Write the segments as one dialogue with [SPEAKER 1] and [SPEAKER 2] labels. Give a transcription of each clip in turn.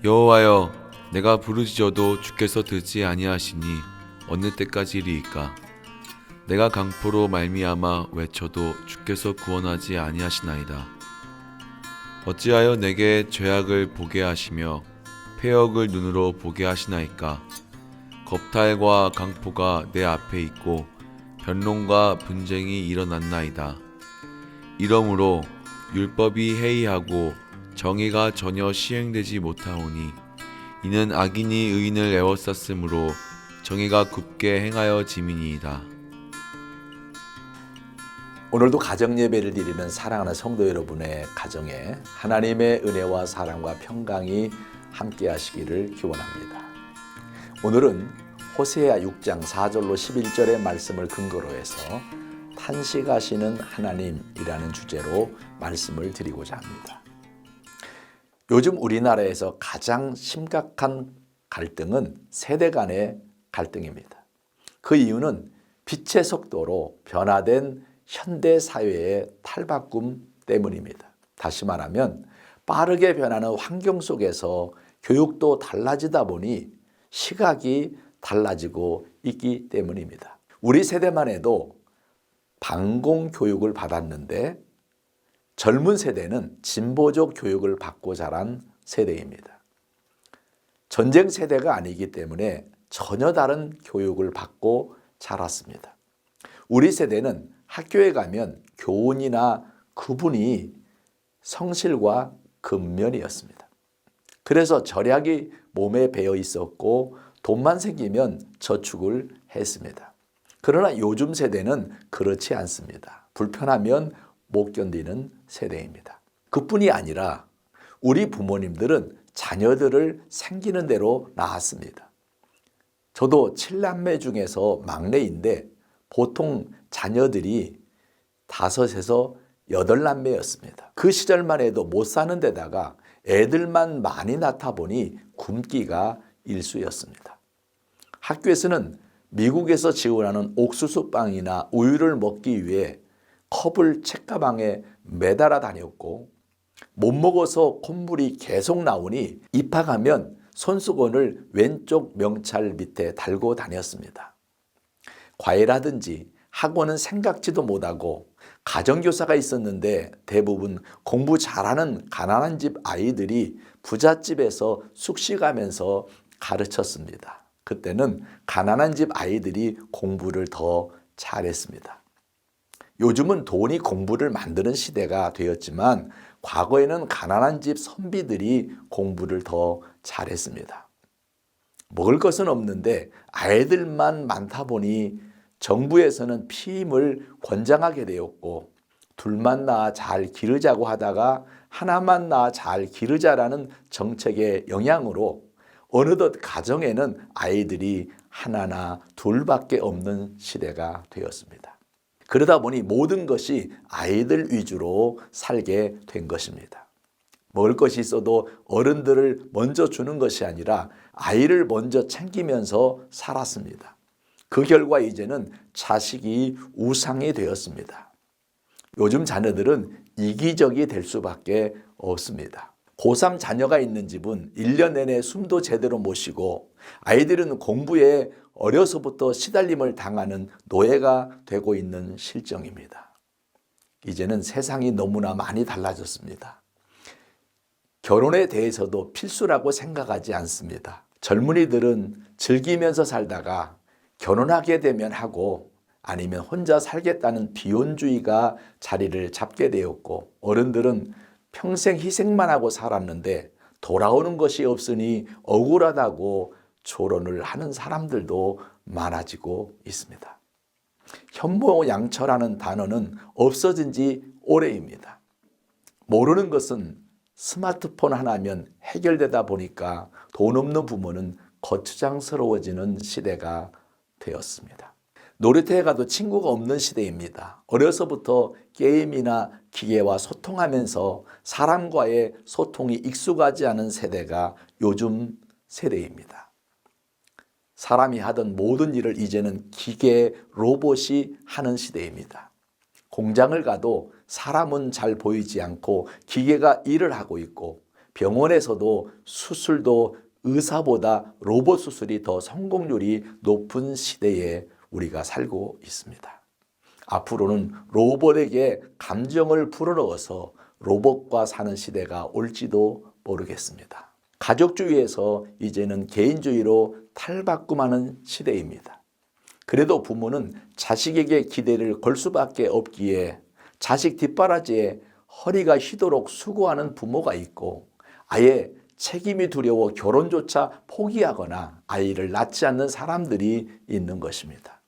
[SPEAKER 1] 여호와여, 내가 부르짖어도 주께서 듣지 아니하시니 어느 때까지리이까? 내가 강포로 말미암아 외쳐도 주께서 구원하지 아니하시나이다. 어찌하여 내게 죄악을 보게 하시며 패역을 눈으로 보게 하시나이까? 겁탈과 강포가 내 앞에 있고 변론과 분쟁이 일어났나이다. 이러므로 율법이 해이하고 정의가 전혀 시행되지 못하오니 이는 악인이 의인을 애워쌌으므로 정의가 굽게 행하여 짐이니이다.
[SPEAKER 2] 오늘도 가정 예배를 드리는 사랑하는 성도 여러분의 가정에 하나님의 은혜와 사랑과 평강이 함께 하시기를 기원합니다. 오늘은 호세아 6장 4절로 11절의 말씀을 근거로 해서 탄식하시는 하나님이라는 주제로 말씀을 드리고자 합니다. 요즘 우리나라에서 가장 심각한 갈등은 세대 간의 갈등입니다. 그 이유는 빛의 속도로 변화된 현대 사회의 탈바꿈 때문입니다. 다시 말하면 빠르게 변하는 환경 속에서 교육도 달라지다 보니 시각이 달라지고 있기 때문입니다. 우리 세대만 해도 반공 교육을 받았는데 젊은 세대는 진보적 교육을 받고 자란 세대입니다. 전쟁 세대가 아니기 때문에 전혀 다른 교육을 받고 자랐습니다. 우리 세대는 학교에 가면 교훈이나 구분이 성실과 근면이었습니다. 그래서 절약이 몸에 배어 있었고 돈만 생기면 저축을 했습니다. 그러나 요즘 세대는 그렇지 않습니다. 불편하면 못 견디는 세대입니다. 그뿐이 아니라 우리 부모님들은 자녀들을 생기는 대로 낳았습니다. 저도 7남매 중에서 막내인데 보통 자녀들이 5에서 8남매였습니다. 그 시절만 해도 못 사는 데다가 애들만 많이 낳다 보니 굶기가 일쑤였습니다. 학교에서는 미국에서 지원하는 옥수수빵이나 우유를 먹기 위해 컵을 책가방에 매달아 다녔고 못 먹어서 콧물이 계속 나오니 입학하면 손수건을 왼쪽 명찰 밑에 달고 다녔습니다. 과외라든지 학원은 생각지도 못하고 가정교사가 있었는데 대부분 공부 잘하는 가난한 집 아이들이 부잣집에서 숙식하면서 가르쳤습니다. 그때는 가난한 집 아이들이 공부를 더 잘했습니다. 요즘은 돈이 공부를 만드는 시대가 되었지만 과거에는 가난한 집 선비들이 공부를 더 잘했습니다. 먹을 것은 없는데 아이들만 많다 보니 정부에서는 피임을 권장하게 되었고 둘만 낳아 잘 기르자고 하다가 하나만 낳아 잘 기르자라는 정책의 영향으로 어느덧 가정에는 아이들이 하나나 둘밖에 없는 시대가 되었습니다. 그러다 보니 모든 것이 아이들 위주로 살게 된 것입니다. 먹을 것이 있어도 어른들을 먼저 주는 것이 아니라 아이를 먼저 챙기면서 살았습니다. 그 결과 이제는 자식이 우상이 되었습니다. 요즘 자녀들은 이기적이 될 수밖에 없습니다. 고3 자녀가 있는 집은 1년 내내 숨도 제대로 못 쉬고 아이들은 공부에 어려서부터 시달림을 당하는 노예가 되고 있는 실정입니다. 이제는 세상이 너무나 많이 달라졌습니다. 결혼에 대해서도 필수라고 생각하지 않습니다. 젊은이들은 즐기면서 살다가 결혼하게 되면 하고 아니면 혼자 살겠다는 비혼주의가 자리를 잡게 되었고 어른들은 평생 희생만 하고 살았는데 돌아오는 것이 없으니 억울하다고 조론을 하는 사람들도 많아지고 있습니다. 현모양처라는 단어는 없어진 지 오래입니다. 모르는 것은 스마트폰 하나면 해결되다 보니까 돈 없는 부모는 거추장스러워지는 시대가 되었습니다. 놀이터에 가도 친구가 없는 시대입니다. 어려서부터 게임이나 기계와 소통하면서 사람과의 소통이 익숙하지 않은 세대가 요즘 세대입니다. 사람이 하던 모든 일을 이제는 기계, 로봇이 하는 시대입니다. 공장을 가도 사람은 잘 보이지 않고 기계가 일을 하고 있고 병원에서도 수술도 의사보다 로봇 수술이 더 성공률이 높은 시대에 우리가 살고 있습니다. 앞으로는 로봇에게 감정을 불어넣어서 로봇과 사는 시대가 올지도 모르겠습니다. 가족주의에서 이제는 개인주의로 탈바꿈하는 시대입니다. 그래도 부모는 자식에게 기대를 걸 수밖에 없기에 자식 뒷바라지에 허리가 휘도록 수고하는 부모가 있고 아예 책임이 두려워 결혼조차 포기하거나 아이를 낳지 않는 사람들이 있는 것입니다.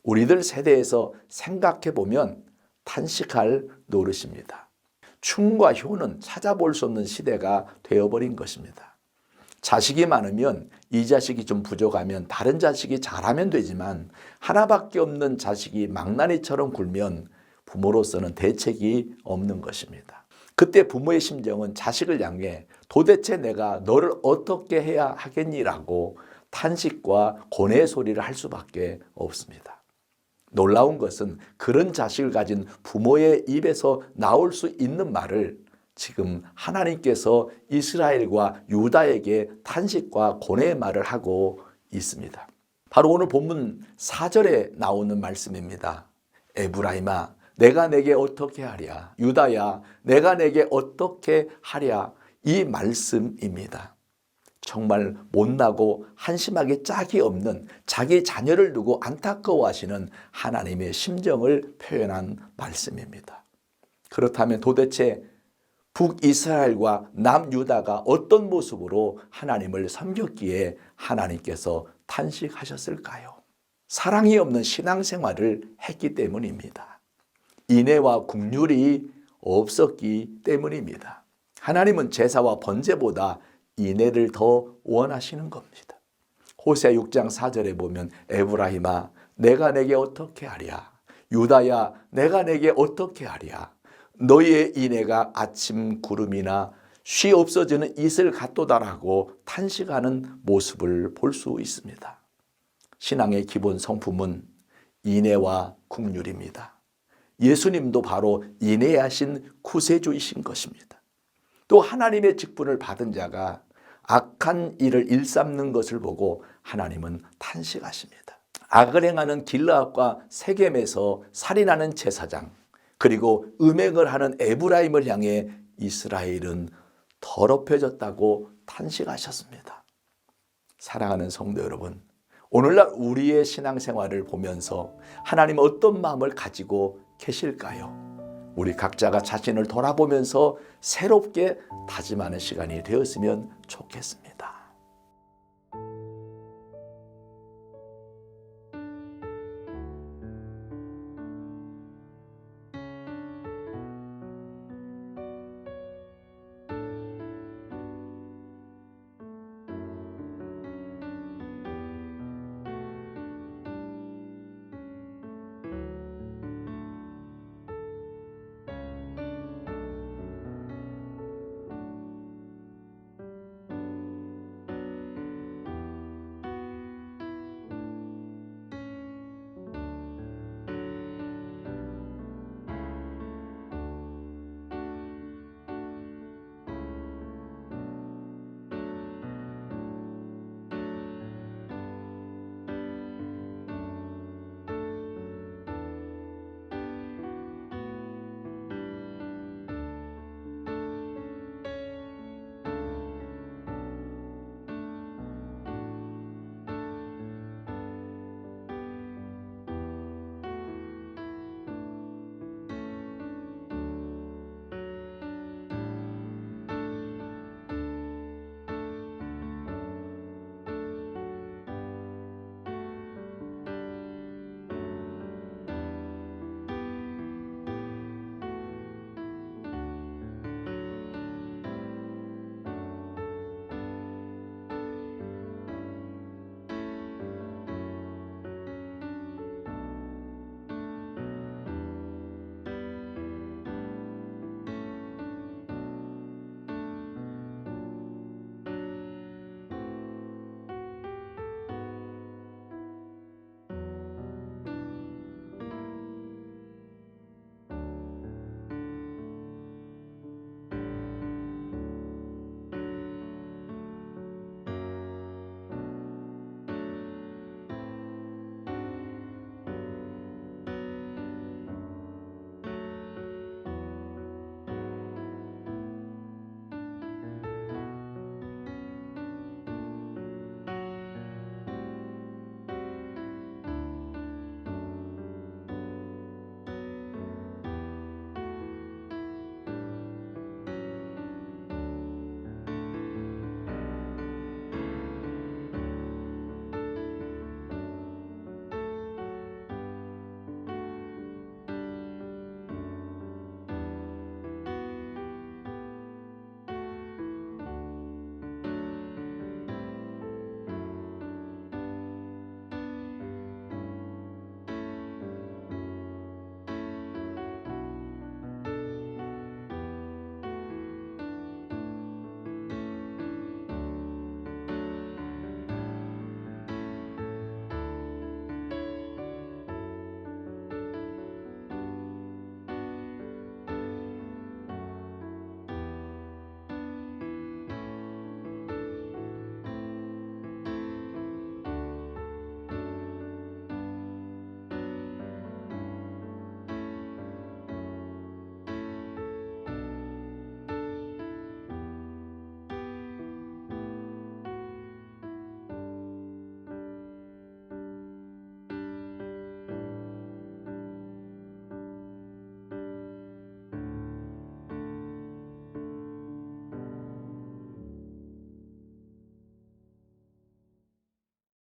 [SPEAKER 2] 우리들 세대에서 생각해 보면 탄식할 노릇입니다. 충과 효는 찾아볼 수 없는 시대가 되어버린 것입니다. 자식이 많으면 이 자식이 좀 부족하면 다른 자식이 잘하면 되지만 하나밖에 없는 자식이 망나니처럼 굴면 부모로서는 대책이 없는 것입니다. 그때 부모의 심정은 자식을 향해 도대체 내가 너를 어떻게 해야 하겠니라고 탄식과 고뇌의 소리를 할 수밖에 없습니다. 놀라운 것은 그런 자식을 가진 부모의 입에서 나올 수 있는 말을 지금 하나님께서 이스라엘과 유다에게 탄식과 고뇌의 말을 하고 있습니다. 바로 오늘 본문 4절에 나오는 말씀입니다. 에브라임아 내가 내게 어떻게 하랴 유다야 내가 내게 어떻게 하랴 이 말씀입니다. 정말 못나고 한심하게 짝이 없는 자기 자녀를 두고 안타까워하시는 하나님의 심정을 표현한 말씀입니다. 그렇다면 도대체 북이스라엘과 남유다가 어떤 모습으로 하나님을 섬겼기에 하나님께서 탄식하셨을까요? 사랑이 없는 신앙생활을 했기 때문입니다. 인애와 긍휼이 없었기 때문입니다. 하나님은 제사와 번제보다 인애를 더 원하시는 겁니다. 호세아 6장 4절에 보면 에브라임아 내가 내게 어떻게 하랴 유다야 내가 내게 어떻게 하랴 너희의 인애가 아침 구름이나 쉬 없어지는 이슬 같도다라고 탄식하는 모습을 볼 수 있습니다. 신앙의 기본 성품은 인애와 긍휼입니다. 예수님도 바로 인애하신 구세주이신 것입니다. 또 하나님의 직분을 받은 자가 악한 일을 일삼는 것을 보고 하나님은 탄식하십니다. 악을 행하는 길르앗과 세겜에서 살인하는 제사장 그리고 음행을 하는 에브라임을 향해 이스라엘은 더럽혀졌다고 탄식하셨습니다. 사랑하는 성도 여러분, 오늘날 우리의 신앙생활을 보면서 하나님 어떤 마음을 가지고 계실까요? 우리 각자가 자신을 돌아보면서 새롭게 다짐하는 시간이 되었으면 좋겠습니다.